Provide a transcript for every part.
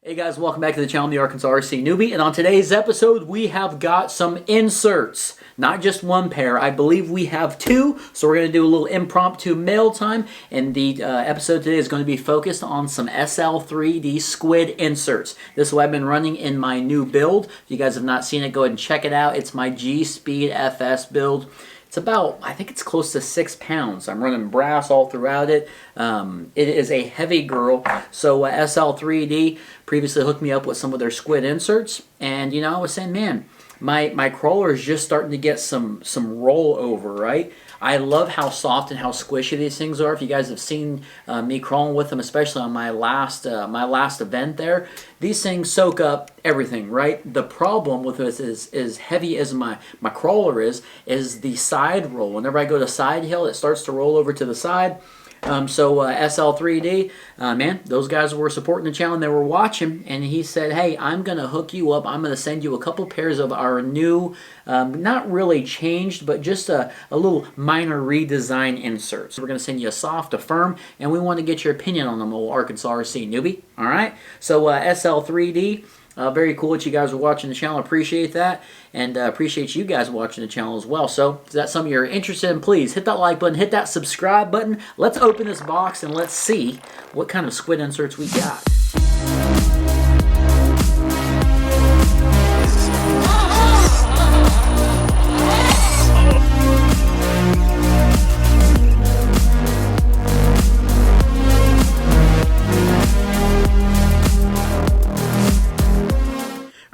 Hey guys, welcome back to the channel, the Arkansas RC Newbie, and on today's episode we have got some inserts. Not just one pair, I believe we have two, so we're going to do a little impromptu mail time, and the episode today is going to be focused on some SL3D Squid Inserts. This is what I've been running in my new build. If you guys have not seen it, go ahead and check it out. It's my G-Speed FS build. It's about, I think it's close to 6 pounds. I'm running brass all throughout it. It is a heavy girl. So SL3D previously hooked me up with some of their squid inserts. And, you know, I was saying, man, my Krawler is just starting to get some rollover, right? I love how soft and how squishy these things are. If you guys have seen me crawling with them, especially on my last event there, these things soak up everything, right? The problem with this is, as heavy as my Krawler is the side roll. Whenever I go to side hill, it starts to roll over to the side. SL3D, man, those guys were supporting the channel and they were watching, and he said, hey, I'm going to hook you up. I'm going to send you a couple pairs of our new, not really changed, but just a little minor redesign inserts. We're going to send you a soft, a firm, and we want to get your opinion on them, old Arkansas RC newbie. All right, so SL3D. Very cool that you guys are watching the channel. Appreciate that, and appreciate you guys watching the channel as well. So if that's something you're interested in, please hit that like button, hit that subscribe button. Let's open this box and let's see what kind of squid inserts we got.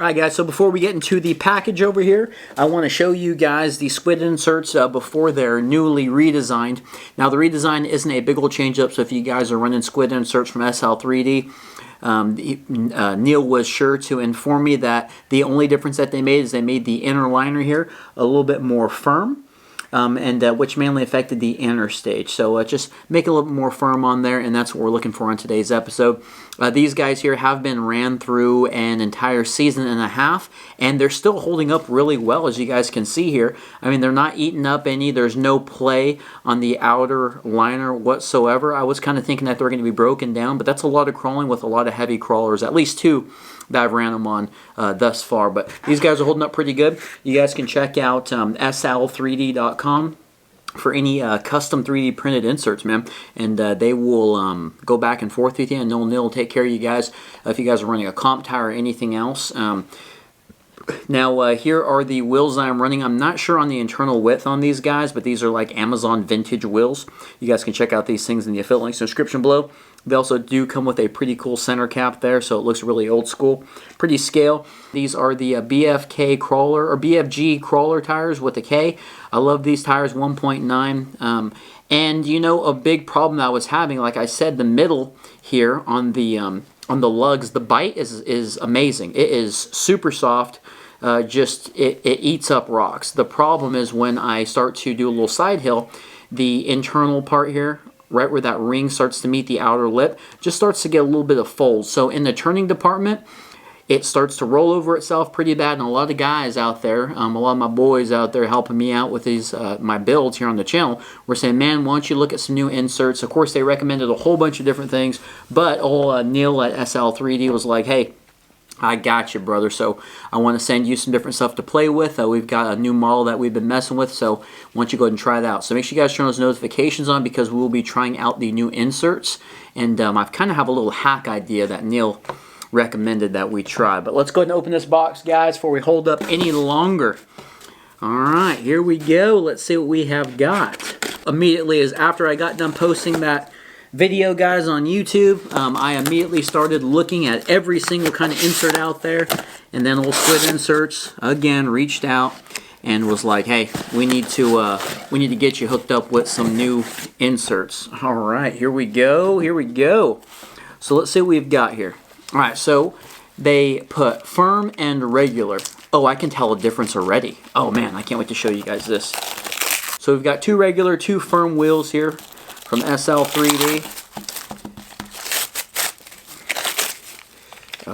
Alright guys, so before we get into the package over here, I want to show you guys the squid inserts before they're newly redesigned. Now the redesign isn't a big old change up, so if you guys are running squid inserts from SL3D, Neil was sure to inform me that the only difference that they made is they made the inner liner here a little bit more firm. Which mainly affected the inner stage. So just make it a little bit more firm on there, and that's what we're looking for on today's episode. These guys here have been ran through an entire season and a half, and they're still holding up really well, as you guys can see here. I mean, they're not eating up any. There's no play on the outer liner whatsoever. I was kind of thinking that they're going to be broken down, but that's a lot of crawling with a lot of heavy crawlers, at least two that I've ran them on thus far. But these guys are holding up pretty good. You guys can check out SL3D.com for any custom 3D printed inserts, man. And they will go back and forth with you, and Neil will take care of you guys if you guys are running a comp tire or anything else. Now here are the wheels I'm running. I'm not sure on the internal width on these guys, but these are like Amazon vintage wheels. You guys can check out these things in the affiliate links in the description below. They also do come with a pretty cool center cap there, so it looks really old school. Pretty scale. These are the BFK Krawler, or BFG Krawler tires with a K. I love these tires, 1.9. And you know, a big problem that I was having, like I said, the middle here on the lugs, the bite is amazing. It is super soft. It eats up rocks. The problem is when I start to do a little side hill, the internal part here, right where that ring starts to meet the outer lip, just starts to get a little bit of fold. So in the turning department, it starts to roll over itself pretty bad, and a lot of guys out there, a lot of my boys out there helping me out with these my builds here on the channel, were saying, man, why don't you look at some new inserts? Of course, they recommended a whole bunch of different things, but old Neil at SL3D was like, hey, I got you, brother. So I want to send you some different stuff to play with. We've got a new model that we've been messing with, so why don't you go ahead and try that out. So make sure you guys turn those notifications on, because we will be trying out the new inserts. And I kind of have a little hack idea that Neil recommended that we try. But let's go ahead and open this box, guys, before we hold up any longer. All right, here we go. Let's see what we have got. Immediately, as after I got done posting that video, guys, on YouTube, I immediately started looking at every single kind of insert out there, and then old Squid Inserts again reached out and was like, hey, we need to get you hooked up with some new inserts. All right, here we go. So let's see what we've got here. All right, so they put firm and regular. Oh, I can tell a difference already. Oh man, I can't wait to show you guys this. So we've got two regular, two firm wheels here from SL3D.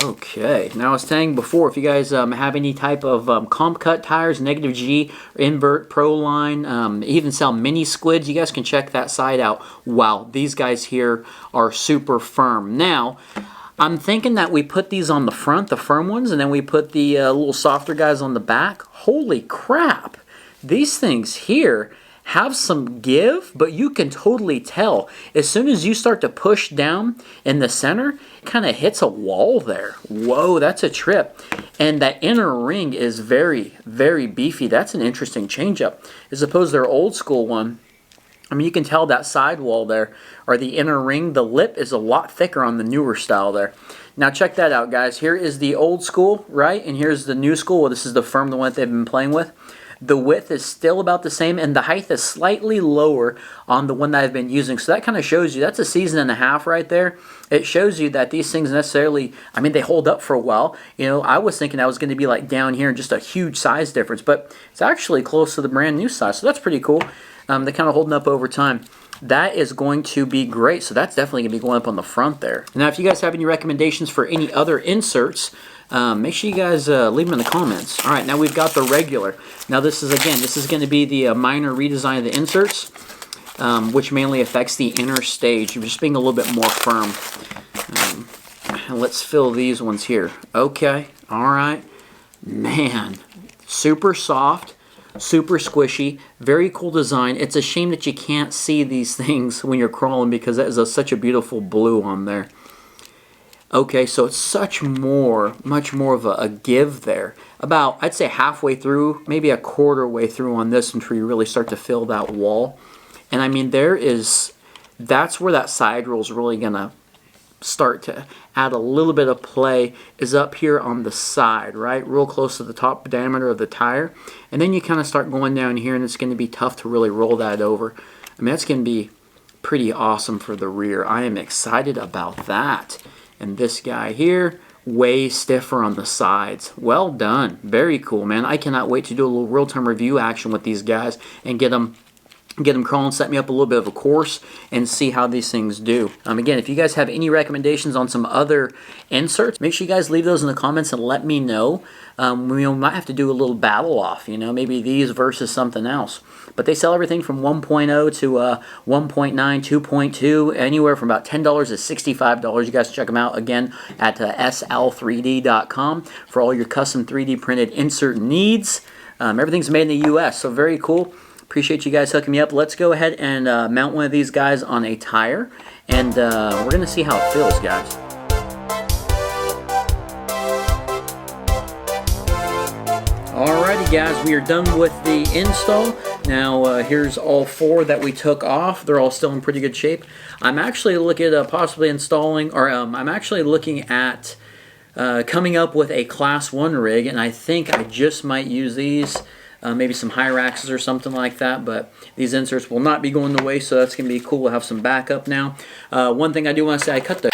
Okay, now I was saying before, if you guys have any type of comp cut tires, negative G, invert, pro line, even sell mini squids, you guys can check that side out. Wow, these guys here are super firm. Now, I'm thinking that we put these on the front, the firm ones, and then we put the little softer guys on the back. Holy crap! These things here have some give, but you can totally tell as soon as you start to push down in the center, it kind of hits a wall there. Whoa, that's a trip. And that inner ring is very, very beefy. That's an interesting change-up. As opposed to their old school one, I mean, you can tell that sidewall there, or the inner ring, the lip is a lot thicker on the newer style there. Now check that out, guys. Here is the old school, right? And here's the new school. Well, this is the firm, the one that they've been playing with. The width is still about the same, and the height is slightly lower on the one that I've been using. So that kind of shows you, that's a season and a half right there. It shows you that these things necessarily, I mean, they hold up for a while. You know, I was thinking I was going to be like down here and just a huge size difference, but it's actually close to the brand new size. So that's pretty cool. They're kind of holding up over time. That is going to be great. So that's definitely going to be going up on the front there. Now, if you guys have any recommendations for any other inserts, make sure you guys leave them in the comments. All right, now we've got the regular. Now this is, again, this is going to be the minor redesign of the inserts, which mainly affects the inner stage, just being a little bit more firm. Let's fill these ones here. Okay, all right. Man, super soft. Super squishy, very cool design. It's a shame that you can't see these things when you're crawling because that is such a beautiful blue on there. Okay, so it's much more of a give there. About, I'd say halfway through, maybe a quarter way through on this until you really start to fill that wall. And I mean, that's where that side roll is really gonna start to add a little bit of play, is up here on the side, right? Real close to the top diameter of the tire. And then you kind of start going down here and it's going to be tough to really roll that over. I mean, that's going to be pretty awesome for the rear. I am excited about that. And this guy here, way stiffer on the sides. Well done. Very cool, man. I cannot wait to do a little real-time review action with these guys and get them crawling, set me up a little bit of a course, and see how these things do. Again, if you guys have any recommendations on some other inserts, make sure you guys leave those in the comments and let me know. We might have to do a little battle off, you know, maybe these versus something else. But they sell everything from 1.0 to 1.9, 2.2, anywhere from about $10 to $65. You guys check them out again at SL3D.com for all your custom 3D printed insert needs. Everything's made in the US, so very cool. Appreciate you guys hooking me up. Let's go ahead and mount one of these guys on a tire, and we're going to see how it feels, guys. Alrighty, guys, we are done with the install. Now, here's all four that we took off. They're all still in pretty good shape. I'm actually looking at possibly installing, or I'm actually looking at coming up with a Class 1 rig, and I think I just might use these. Maybe some Hyraxes or something like that, but these inserts will not be going to waste, so that's going to be cool. We'll have some backup now. One thing I do want to say, I cut the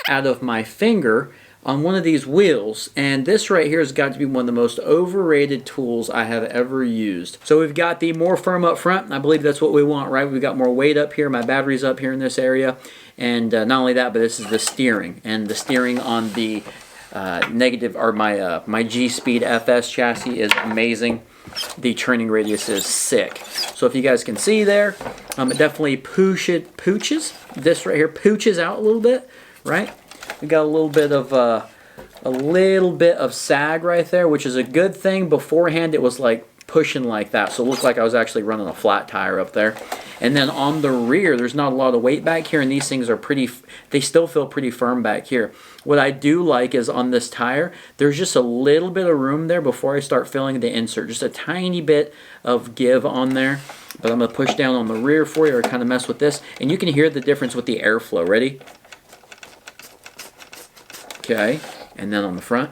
out of my finger on one of these wheels, and this right here has got to be one of the most overrated tools I have ever used. So we've got the more firm up front. I believe that's what we want, right? We've got more weight up here. My battery's up here in this area, and not only that, but this is the steering, and the steering on the negative, or my G-Speed FS chassis is amazing. The turning radius is sick. So if you guys can see there, it definitely pooches. This right here pooches out a little bit, right? We got a little bit of sag right there, which is a good thing. Beforehand, it was like pushing like that, so it looked like I was actually running a flat tire up there. And then on the rear, there's not a lot of weight back here, and these things are they still feel pretty firm back here. What I do like is on this tire, there's just a little bit of room there before I start filling the insert. Just a tiny bit of give on there. But I'm going to push down on the rear for you, or kind of mess with this. And you can hear the difference with the airflow. Ready? Okay. And then on the front,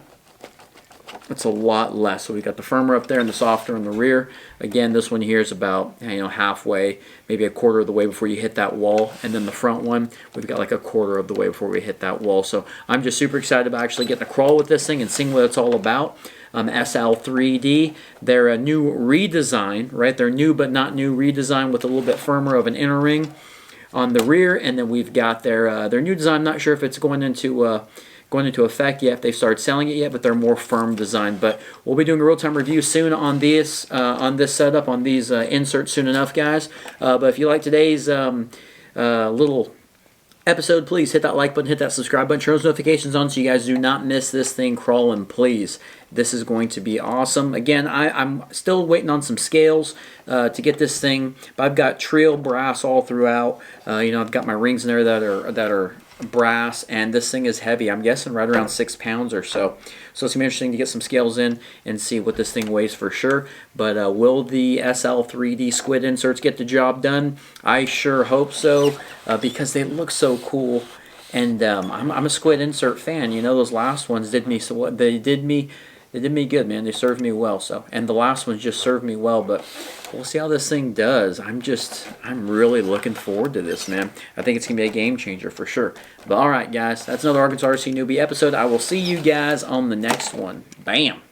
it's a lot less. So we got the firmer up there and the softer in the rear. Again, this one here is about, you know, halfway, maybe a quarter of the way before you hit that wall. And then the front one, we've got like a quarter of the way before we hit that wall. So I'm just super excited about actually getting a crawl with this thing and seeing what it's all about. SL3D, they're a new redesign, right? They're new but not new redesign with a little bit firmer of an inner ring on the rear. And then we've got their new design. I'm not sure if it's going into effect yet, if they've started selling it yet, but they're more firm design. But we'll be doing a real-time review soon on this setup, on these inserts soon enough, guys. But if you like today's little episode, please hit that like button, hit that subscribe button, turn those notifications on so you guys do not miss this thing crawling, please. This is going to be awesome. Again, I'm still waiting on some scales to get this thing, but I've got trail brass all throughout. You know, I've got my rings in there that are brass, and this thing is heavy. I'm guessing right around 6 pounds or so. So it's going to be interesting to get some scales in and see what this thing weighs for sure. But will the SL3D Squid Inserts get the job done? I sure hope so, because they look so cool. And I'm a Squid Insert fan. You know, those last ones did me so what they did me. They did me good, man. They served me well. So, and the last ones just served me well. But we'll see how this thing does. I'm really looking forward to this, man. I think it's gonna be a game changer for sure. But all right, guys, that's another Arkansas RC newbie episode. I will see you guys on the next one. Bam.